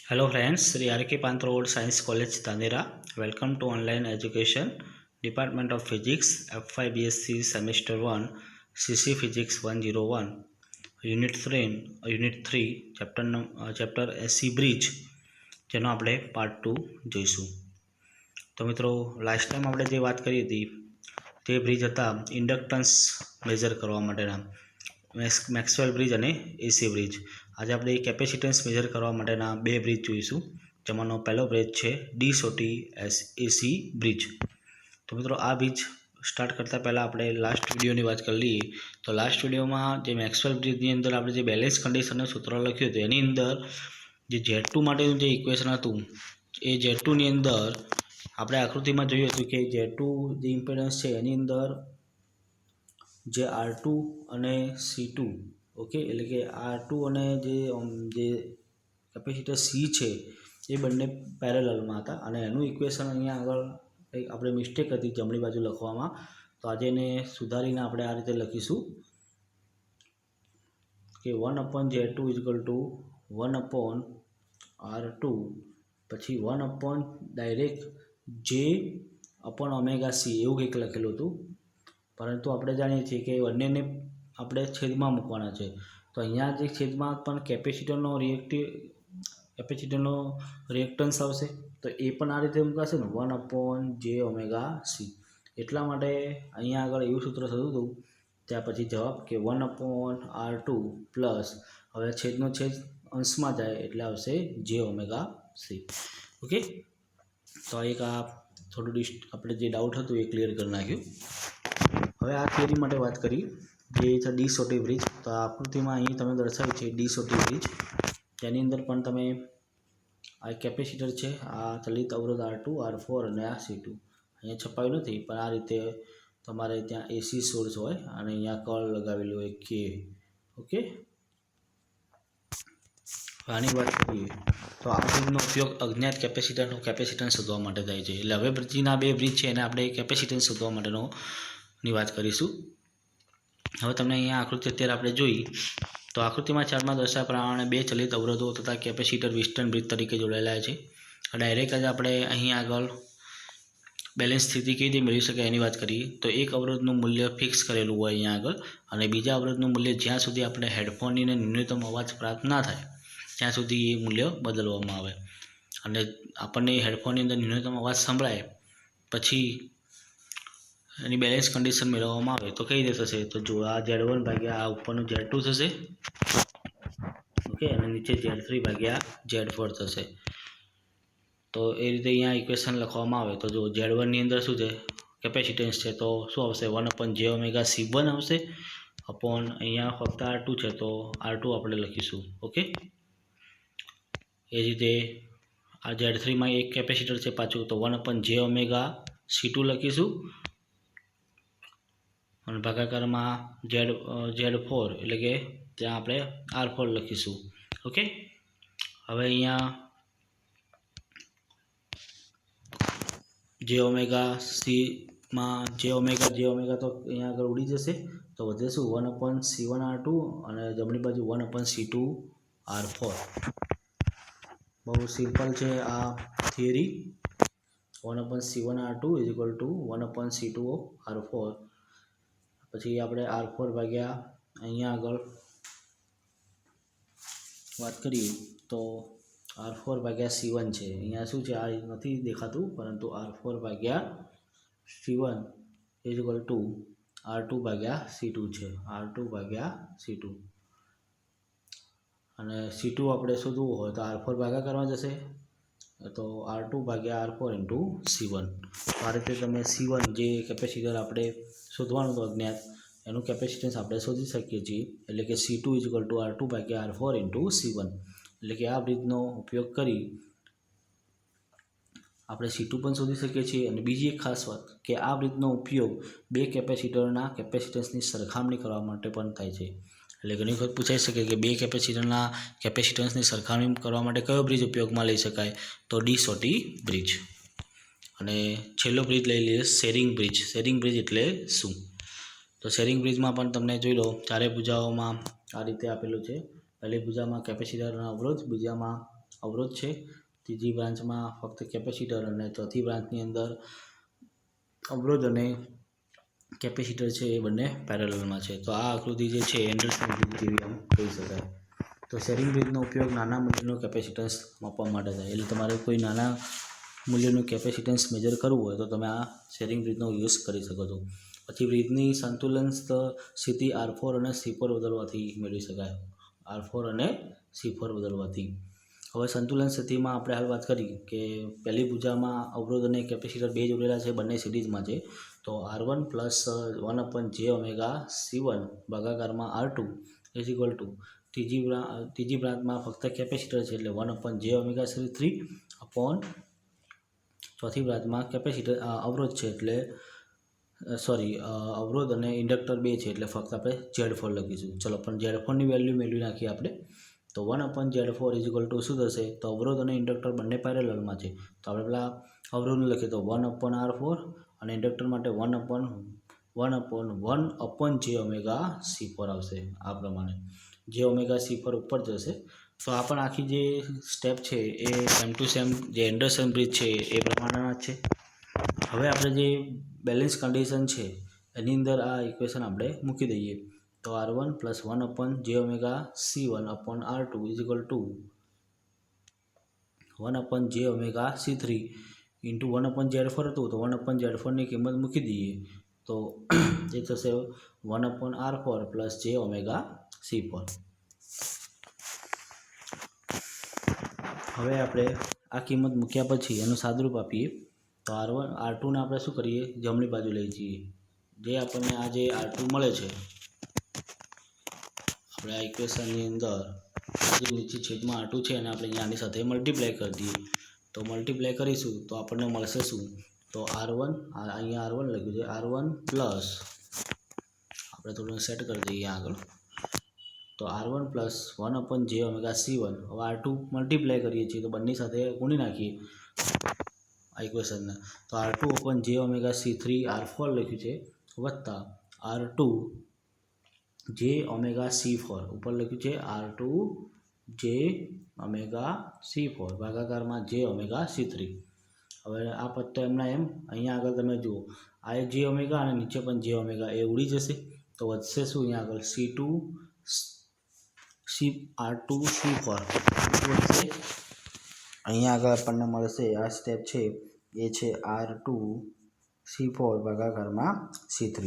Hello friends, Sri R.K. Pant Road Science College Tandera. Welcome to online education, Department of Physics, F5 BSc Semester 1, CC Physics 101, Unit 3, Chapter SC Bridge, જેનો આપણે part 2 જોઈશું. તો મિત્રો last time આપણે જે વાત કરી હતી તે બ્રિજ હતા ઇન્ડક્ટન્સ મેઝર કરવા માટેના મેક્સવેલ બ્રિજ અને એસી બ્રિજ. આજે આપણે કેપેસિટન્સ મેઝર કરવા માટેના બે બ્રિજ જોઈશું, જેમાંનો પહેલો બ્રિજ છે ડી-સોટી એસી બ્રિજ. તો મિત્રો આ બ્રિજ સ્ટાર્ટ કરતાં પહેલાં આપણે લાસ્ટ વિડીયોની વાત કરી લઈએ. તો લાસ્ટ વિડીયોમાં જે મેક્સવેલ બ્રિજની અંદર આપણે જે બેલેન્સ કન્ડિશનનું સૂત્ર લખ્યું હતું એની અંદર જે Z2 માટેનું જે ઇક્વેશન હતું એ Z2ની અંદર આપણે આકૃતિમાં જોયું હતું કે Z2 જે ઇમ્પેડન્સ છે એની અંદર જે R2 અને C2 ઓકે, એટલે કે R2 અને જે કેપેસિટર C છે એ બંને પેરેલલમાં હતા અને એનું ઇક્વેશન અહીંયા આગળ કંઈક આપણે મિસ્ટેક હતી જમણી બાજુ લખવામાં. તો આજે એને સુધારીને આપણે આ રીતે લખીશું કે 1/Z2 = 1/R2 પછી 1 ડાયરેક્ટ J/ωc એવું કંઈક લખેલું હતું, પરંતુ આપણે જાણીએ છીએ કે બંનેને આપણે છેદમાં મૂકવાના છે. તો અહીંયા જે છેદમાં પણ કેપેસિટરનો રિએક્ટન્સ આવશે, તો એ પણ આ રીતે મૂકાશે ને 1/Jωc. એટલા માટે અહીંયા આગળ એવું સૂત્ર થતું હતું. ત્યાર પછી જવાબ કે 1/R2 પ્લસ હવે છેદનો છેદ અંશમાં જાય એટલે આવશે Jωc. ઓકે, તો એક આ થોડું આપણે જે ડાઉટ હતું એ ક્લિયર કરી નાખ્યું. હવે આ થિયરી માટે વાત કરી જે છે ડી-સોટી બ્રિજ. તો આ આકૃતિમાં અહીં તમે દર્શાવ્યું છે ડી-સોટી બ્રિજ, જેની અંદર પણ તમે આ કેપેસિટર છે, આ ચલિત અવરોધ R2, R4 અને આ C2 અહીંયા છપાયું નથી, પણ આ રીતે તમારે ત્યાં એસી સોર્સ હોય અને અહીંયા કળ લગાવેલું હોય K. ઓકે, આની વાત કરીએ તો આ બ્રિજનો ઉપયોગ અજ્ઞાત કેપેસિટરનું કેપેસિટન્સ શોધવા માટે થાય છે. એટલે હવે બ્રિજના બે બ્રિજ છે એને આપણે કેપેસિટન્સ શોધવા માટેની વાત કરીશું. હવે તમને અહીંયા આકૃતિ અત્યારે આપણે જોઈ તો આકૃતિમાં ચાર્ટમાં દર્શાવ્યા પ્રમાણે બે ચલિત અવરોધો તથા કેપેસિટર વિસ્ટર્ન બ્રિજ તરીકે જોડાયેલા છે. ડાયરેક્ટ જ આપણે અહીં આગળ બેલેન્સ સ્થિતિ કેવી રીતે મેળવી શકાય એની વાત કરીએ તો એક અવરોધનું મૂલ્ય ફિક્સ કરેલું હોય અહીંયા આગળ, અને બીજા અવરોધનું મૂલ્ય જ્યાં સુધી આપણે હેડફોનની ન્યૂનતમ અવાજ પ્રાપ્ત ના થાય ત્યાં સુધી એ મૂલ્ય બદલવામાં આવે. અને આપણને હેડફોનની અંદર ન્યૂનતમ અવાજ સંભળાય પછી એની બેલેન્સ કન્ડિશન મેળવવામાં આવે તો કઈ રીતે થશે? તો જો આ Z1 ભાગ્યા આ ઉપરનું Z2 થશે, ઓકે, અને નીચે Z3 ભાગ્યા Z4 થશે. તો એ રીતે અહીંયા ઇક્વેશન લખવામાં આવે તો જો Z1 ની અંદર શું છે કેપેસિટન્સ છે, તો શું આવશે 1/Jωc1 આવશે અપોન અહીંયા ફક્ત R2 છે તો R2 આપણે લખીશું. ઓકે, એ રીતે આ Z3માં એક કેપેસિટર છે પાછું, તો 1/Jωc2 લખીશું અને ભાગાકારમાં Z4 એટલે કે ત્યાં આપણે R4 લખીશું. ઓકે, હવે અહીંયા Jωc માં તો અહીંયા આગળ ઉડી જશે, તો વધે શું 1/C1R2 અને જમણી બાજુ 1/C2R4. બહુ સિમ્પલ છે આ થિયરી. 1/C1R2 = 1/C2R4. પછી આપણે R4 ભાગ્યા અહીંયા આગળ વાત કરીએ તો R4 ભાગ્યા C1 છે. અહીંયા શું છે આ નથી દેખાતું, પરંતુ R4 ભાગ્યા C1 = R2 ભાગ્યા C2 છે. R2 ભાગ્યા C2 અને C2 આપણે શોધવું હોય તો R4 ભાગાકારમાં જશે, તો R2 ભાગ્યા R4 × C1. આ રીતે તમે C1 જે કેપેસિટર આપણે શોધવાનું હતું અજ્ઞાત એનું કેપેસિટન્સ આપણે શોધી શકીએ છીએ. એટલે કે C2 = R2 ભાગ્યા R4 × C1. એટલે કે આ બ્રિજનો ઉપયોગ કરી આપણે C2 પણ શોધી શકીએ છીએ. અને બીજી એક ખાસ વાત કે આ બ્રિજનો ઉપયોગ બે કેપેસિટરના કેપેસિટન્સની સરખામણી કરવા માટે પણ થાય છે. એટલે ઘણી વખત પૂછાઈ શકે કે બે કેપેસિટરના કેપેસિટન્સની સરખામણી કરવા માટે કયો બ્રિજ ઉપયોગમાં લઈ શકાય? તો ડી-સોટી બ્રિજ. અને છેલ્લો બ્રિજ લઈ લઈએ શેરિંગ બ્રિજ. શેરિંગ બ્રિજ એટલે શું? તો શેરિંગ બ્રિજમાં પણ તમને જોઈ લો ચારે ભુજાઓમાં આ રીતે આપેલું છે. પહેલી ભુજામાં કેપેસિટરનો અવરોધ, બીજામાં અવરોધ છે, ત્રીજી બ્રાન્ચમાં ફક્ત કેપેસિટર અને ચોથી બ્રાન્ચની અંદર અવરોધ અને કેપેસિટર છે એ બંને પેરેલલમાં છે. તો આ આકૃતિ જે છે એન્ડરસન બ્રિજ જેવી આમ કહી શકાય. તો શેરિંગ બ્રિજનો ઉપયોગ નાના મૂલ્યનું કેપેસિટન્સ માપવા માટે થાય. એટલે તમારે કોઈ નાના મૂલ્યનું કેપેસિટન્સ મેજર કરવું હોય તો તમે આ શેરિંગ બ્રિજનો યુઝ કરી શકો છો. પછી બ્રિજની સંતુલન સ્થિતિ R4 અને C4 બદલવાથી મેળવી શકાય. R4 અને C4 બદલવાથી. હવે સંતુલન સ્થિતિમાં આપણે હાલ વાત કરી કે પહેલી ભુજામાં અવરોધ અને કેપેસિટર બે જોડેલા છે, બંને સિરીઝમાં છે. તો R1 plus 1/j⍵C1 ભાગાકારમાં R2 is equal to ત્રીજી બ્રાન્ચમાં ફક્ત કેપેસિટર છે એટલે 1/j⍵C3 અપોન ચોથી બ્રાન્ચમાં કેપેસિટર અવરોધ છે એટલે અવરોધ અને ઇન્ડક્ટર બે છે એટલે ફક્ત આપણે Z4 લખીશું. ચલો પણ Z4ની વેલ્યુ મેળવી નાખીએ આપણે. તો 1/Z4 ઇઝ ઇક્વલ ટુ શું થશે? તો અવરોધ અને ઇન્ડક્ટર બંને પેરેલલમાં છે. તો આપણે પેલા અવરોધને લખીએ તો 1/R4 અને ઇન્ડક્ટર માટે 1/1/j⍵C4 આવશે. આ પ્રમાણે j⍵C4 ઉપર જશે. તો આ પણ આખી જે સ્ટેપ છે એ સેમ ટુ સેમ જે એન્ડરસન બ્રિજ છે એ પ્રમાણેના જ છે. હવે આપણે જે બેલેન્સ કન્ડિશન છે એની અંદર આ ઇક્વેશન આપણે મૂકી દઈએ. તો R1 plus 1/j⍵C1 upon R2 is equal to 1/j⍵C3 into 1/Z4 હતું તો 1/Z4ની કિંમત મૂકી દઈએ તો જે થશે 1/R4 પ્લસ j⍵C4. હવે આપણે આ કિંમત મૂક્યા પછી એનું સાદુરૂપ આપીએ તો R2ને આપણે શું કરીએ? જમણી બાજુ લઈ જઈએ. જે આપણને આ જે R2 મળે છે આપણે આ ઇક્વેશનની અંદર જે નીચે છેદમાં R2 છે અને આપણે અહીંયા આની સાથે મલ્ટીપ્લાય કરી દઈએ. તો મલ્ટીપ્લાય કરીશું તો આપણને મળશે શું? તો R1 અહીંયા R1 લખ્યું છે R1 પ્લસ આપણે થોડું સેટ કરી દઈએ આગળ. તો R1 પ્લસ 1/j⍵C1. હવે R2 મલ્ટીપ્લાય કરીએ છીએ તો બંને સાથે ગુણી નાખીએ આ ઇક્વેશનને. તો R2/j⍵C3 R4 લખ્યું છે વત્તા R2/j⍵C4 ઉપર લખ્યું છે R2/j⍵C4 ભાગાકારમાં j⍵C3. હવે આ પદ તો એમના એમ અહીંયા આગળ તમે જુઓ આ j⍵ અને નીચે પણ j⍵ એ ઉડી જશે. તો વધશે શું અહીંયા આગળ R2C4 વધશે. અહીંયા આગળ આપણને મળશે આ સ્ટેપ છે એ છે R2C4 ભાગાકારમાં C3.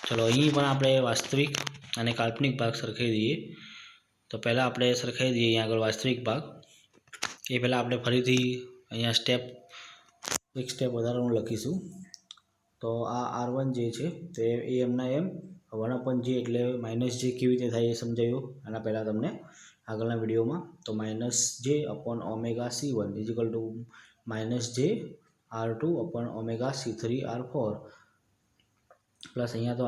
ચલો અહીં પણ આપણે વાસ્તવિક અને કાલ્પનિક ભાગ સરખાવી દઈએ. તો પહેલાં આપણે સરખાવી દઈએ અહીંયા આગળ વાસ્તવિક ભાગ. એ પહેલાં આપણે ફરીથી અહીંયા એક સ્ટેપ વધારાનું લખીશું. તો આ R1 જે છે તો એ એમના એમ 1/j એટલે -j કેવી રીતે થાય એ સમજાયું આના પહેલાં તમને આગળના વિડીયોમાં. તો -j/⍵C1 is equal to -j R2/⍵C3 R4 plus અહીંયા તો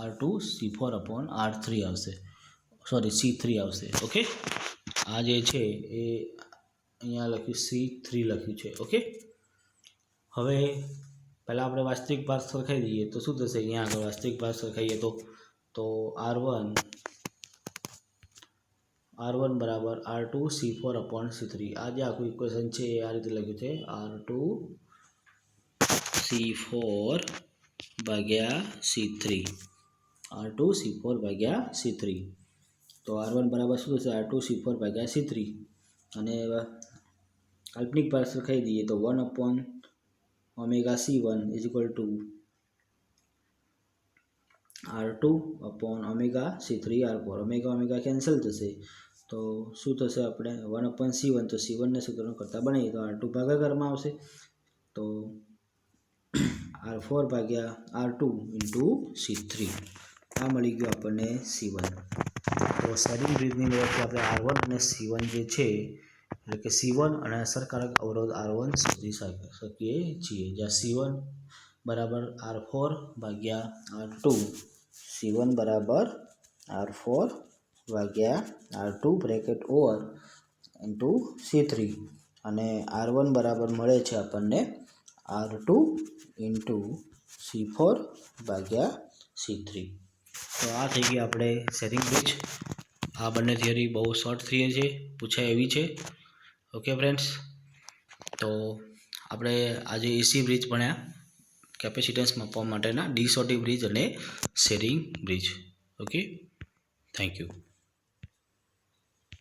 R2C4/R3 આવશે. C3 આવશે. ઓકે, આ જે છે એ અહીંયા લખ્યું C3 લખ્યું છે. ઓકે, હવે પહેલાં આપણે વાસ્તવિક ભાગ સરખાવી દઈએ તો શું થશે? અહીંયા આગળ વાસ્તવિક ભાગ સરખાઈએ તો R1 બરાબર R2C4/C3. આ જે આખું ઇક્વેશન છે એ આ રીતે લખ્યું છે R2C4/C3 તો R1 બરાબર શું થશે? R2C4/C3 અને કાલ્પનિક ભાગ સરખાવી દઈએ તો 1/⍵C1 is equal to R2/⍵C3 R4. ω cancel થશે તો શું થશે? આપણે 1/C1 તો C1ને સૂત્રનો કરતાં બનાવીએ તો R2 ભાગાકારમાં આવશે. તો R4/R2 ઇન્ટુ C3 આ મળી ગયું આપણને C1. તો શેરિંગ બ્રિજની મદદથી આપણે R1 અને C1 જે છે એટલે કે C1 અને અસરકારક અવરોધ R1 શોધી શકીએ છીએ. જ્યાં C1 બરાબર R4/R2 C1 બરાબર R4/R2 bracket over into C3 અને R1 બરાબર મળે છે આપણને R2 ઇન્ટુ C4/C3. તો આ થઈ ગઈ આપણે શેરિંગ બ્રિજ. આ બંને થિયરી બહુ શોર્ટ થિયરી છે, પૂછાય એવી છે. ઓકે ફ્રેન્ડ્સ, તો આપણે આજે એસી બ્રિજ ભણ્યા, કેપેસિટન્સ માપવા માટેના ડી સોટી બ્રિજ અને sharing bridge. Okay, thank you.